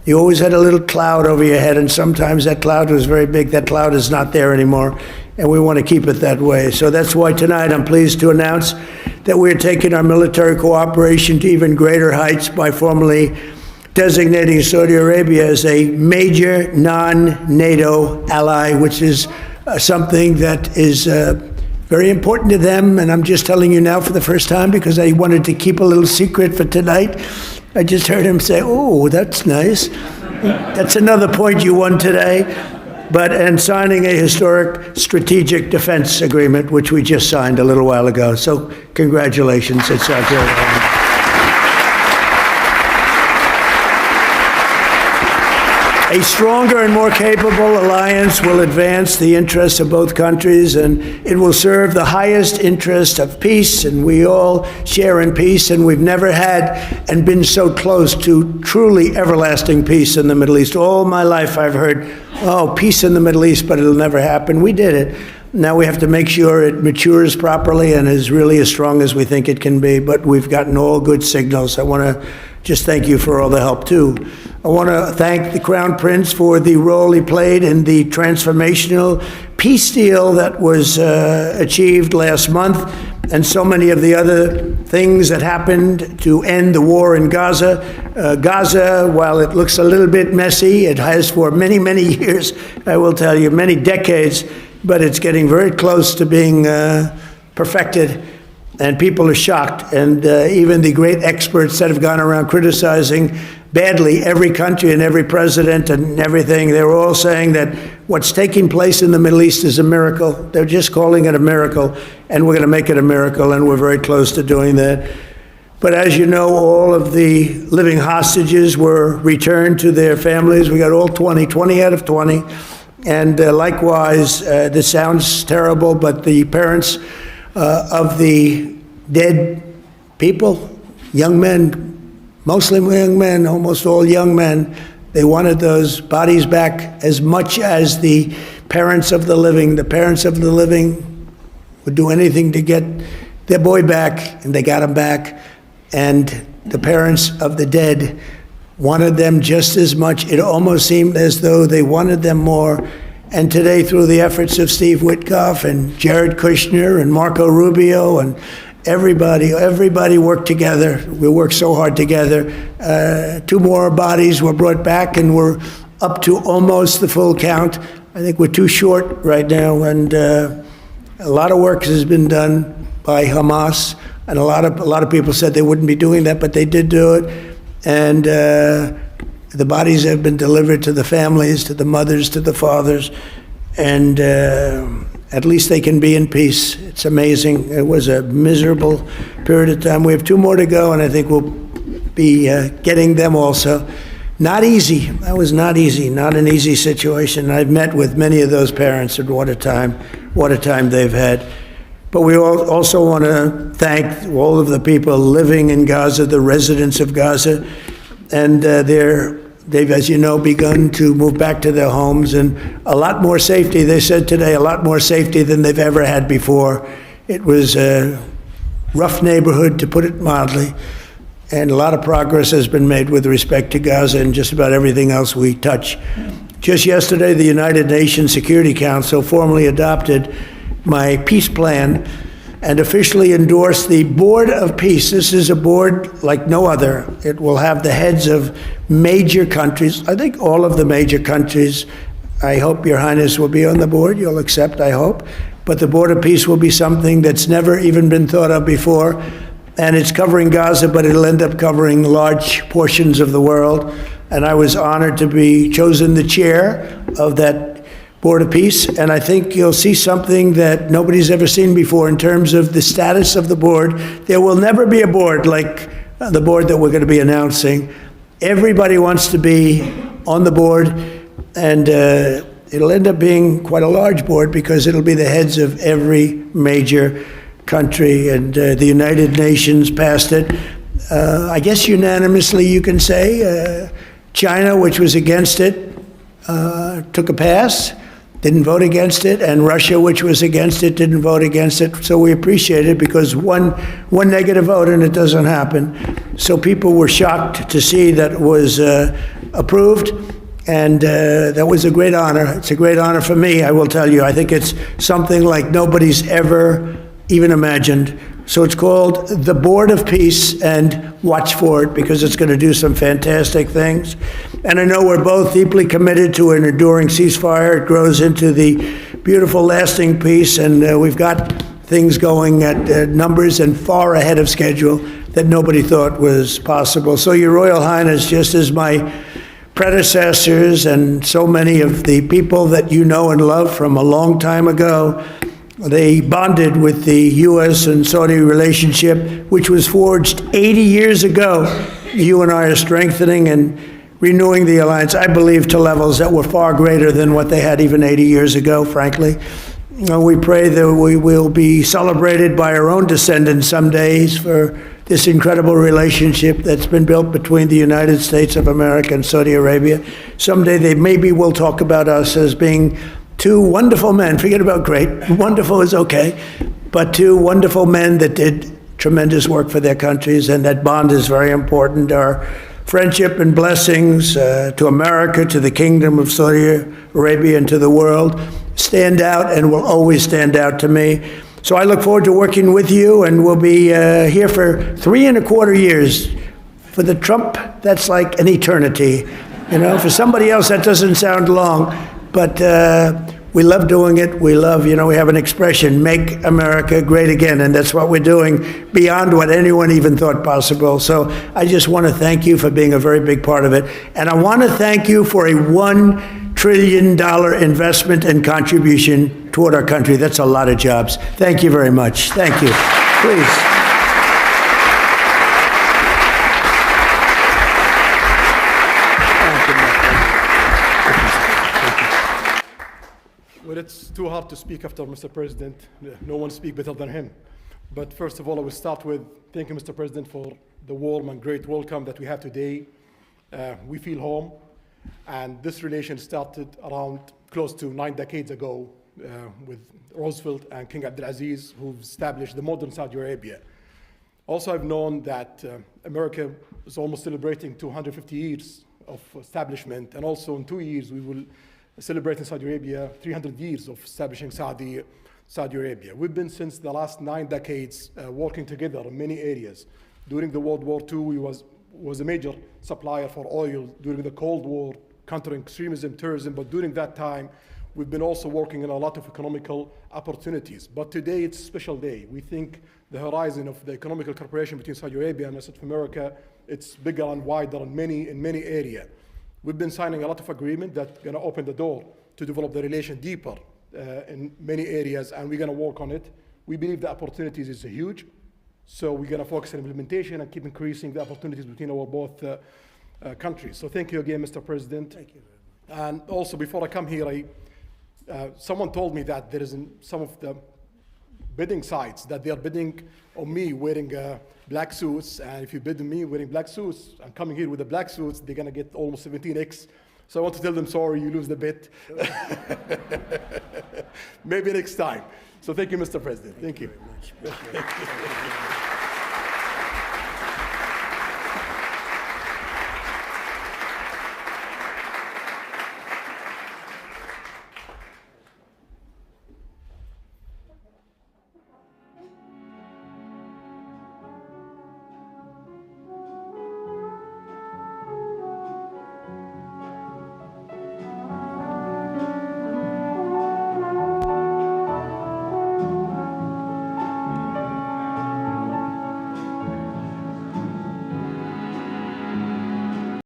You always had a little cloud over your head, and sometimes that cloud was very big. That cloud is not there anymore, and we want to keep it that way. So that's why tonight I'm pleased to announce that we're taking our military cooperation to even greater heights by formally designating Saudi Arabia as a major non-NATO ally, which is something that is very important to them. And I'm just telling you now for the first time because I wanted to keep a little secret for tonight. I just heard him say, "Oh, that's nice." That's another point you won today. And signing a historic strategic defense agreement, which we just signed a little while ago. So congratulations. It's our great honor. A stronger and more capable alliance will advance the interests of both countries, and it will serve the highest interest of peace, and we all share in peace, and we've never had and been so close to truly everlasting peace in the Middle East. All my life I've heard, oh, peace in the Middle East, but it'll never happen. We did it. Now we have to make sure it matures properly and is really as strong as we think it can be, but we've gotten all good signals. I want to just thank you for all the help, too. I want to thank the Crown Prince for the role he played in the transformational peace deal that was achieved last month, and so many of the other things that happened to end the war in Gaza. Gaza, while it looks a little bit messy, it has for many, many years, I will tell you, many decades, but it's getting very close to being perfected. And people are shocked, and even the great experts that have gone around criticizing badly every country and every president and everything, they were all saying that what's taking place in the Middle East is a miracle. They're just calling it a miracle, and we're going to make it a miracle, and we're very close to doing that. But as you know, all of the living hostages were returned to their families. We got all 20 out of 20. And likewise, this sounds terrible, but the parents of the dead people, young men, mostly young men, almost all young men, they wanted those bodies back as much as the parents of the living. The parents of the living would do anything to get their boy back, and they got him back. And the parents of the dead wanted them just as much. It almost seemed as though they wanted them more. And today, through the efforts of Steve Witkoff and Jared Kushner and Marco Rubio and everybody worked together. We worked so hard together. 2 more bodies were brought back, and we're up to almost the full count. I think we're too short right now, and a lot of work has been done by Hamas, and a lot of people said they wouldn't be doing that, but they did do it. And the bodies have been delivered to the families, to the mothers, to the fathers, and at least they can be in peace. It's amazing. It was a miserable period of time. We have 2 more to go, and I think we'll be getting them also. Not easy. That was not easy, not an easy situation. I've met with many of those parents, and what a time they've had. But we also want to thank all of the people living in Gaza, the residents of Gaza, and they've, as you know, begun to move back to their homes, and a lot more safety. They said today a lot more safety than they've ever had before. It was a rough neighborhood, to put it mildly, and a lot of progress has been made with respect to Gaza and just about everything else we touch. Just yesterday, the United Nations Security Council formally adopted my peace plan and officially endorsed the Board of Peace. This is a board like no other. It will have the heads of major countries, I think all of the major countries. I hope Your Highness will be on the board. You'll accept, I hope. But the Board of Peace will be something that's never even been thought of before. And it's covering Gaza, but it'll end up covering large portions of the world. And I was honored to be chosen the chair of that Board of Peace, and I think you'll see something that nobody's ever seen before in terms of the status of the board. There will never be a board like the board that we're going to be announcing. Everybody wants to be on the board, and it'll end up being quite a large board because it'll be the heads of every major country, and the United Nations passed it. I guess unanimously, you can say. China, which was against it, took a pass. Didn't vote against it, and Russia, which was against it, didn't vote against it. So we appreciate it because one negative vote and it doesn't happen. So people were shocked to see that it was approved. And that was a great honor. It's a great honor for me, I will tell you. I think it's something like nobody's ever even imagined. So it's called the Board of Peace, and watch for it because it's going to do some fantastic things. And I know we're both deeply committed to an enduring ceasefire. It grows into the beautiful, lasting peace, and we've got things going at numbers and far ahead of schedule that nobody thought was possible. So, Your Royal Highness, just as my predecessors and so many of the people that you know and love from a long time ago, they bonded with the U.S. and Saudi relationship, which was forged 80 years ago. You and I are strengthening and renewing the alliance, I believe, to levels that were far greater than what they had even 80 years ago, frankly. We pray that we will be celebrated by our own descendants some days for this incredible relationship that's been built between the United States of America and Saudi Arabia. Someday they maybe will talk about us as being two wonderful men. Forget about great. Wonderful is okay. But two wonderful men that did tremendous work for their countries, and that bond is very important. Our friendship and blessings to America, to the Kingdom of Saudi Arabia, and to the world stand out and will always stand out to me. So I look forward to working with you, and we'll be here for 3¼ years. For the Trump, that's like an eternity. You know, for somebody else, that doesn't sound long. But we love doing it. We love, we have an expression, make America great again. And that's what we're doing beyond what anyone even thought possible. So I just want to thank you for being a very big part of it. And I want to thank you for a $1 trillion investment and contribution toward our country. That's a lot of jobs. Thank you very much. Thank you. Please. Well, it's too hard to speak after Mr. President. No one speaks better than him. But first of all, I will start with thanking Mr. President for the warm and great welcome that we have today. We feel home, and this relation started around close to 9 decades ago with Roosevelt and King Abdulaziz, who've established the modern Saudi Arabia. Also, I've known that America is almost celebrating 250 years of establishment, and also in 2 years we will celebrate in Saudi Arabia 300 years of establishing Saudi Arabia. We've been since the last 9 decades working together in many areas. During the World War II, we was a major supplier for oil. During the Cold War, countering extremism, terrorism, but during that time, we've been also working on a lot of economical opportunities. But today, it's a special day. We think the horizon of the economical cooperation between Saudi Arabia and the rest of America, it's bigger and wider in many areas. We've been signing a lot of agreements that are going to open the door to develop the relation deeper in many areas, and we're going to work on it. We believe the opportunities is huge, so we're going to focus on implementation and keep increasing the opportunities between our both countries. So thank you again, Mr. President. Thank you very much. And also, before I come here, someone told me that there is some of the bidding sites that they are bidding on me wearing black suits, and if you bid on me wearing black suits, I'm coming here with the black suits, they're gonna get almost 17x. So I want to tell them, sorry, you lose the bid. Maybe next time. So thank you, Mr. President. Thank you. Very much.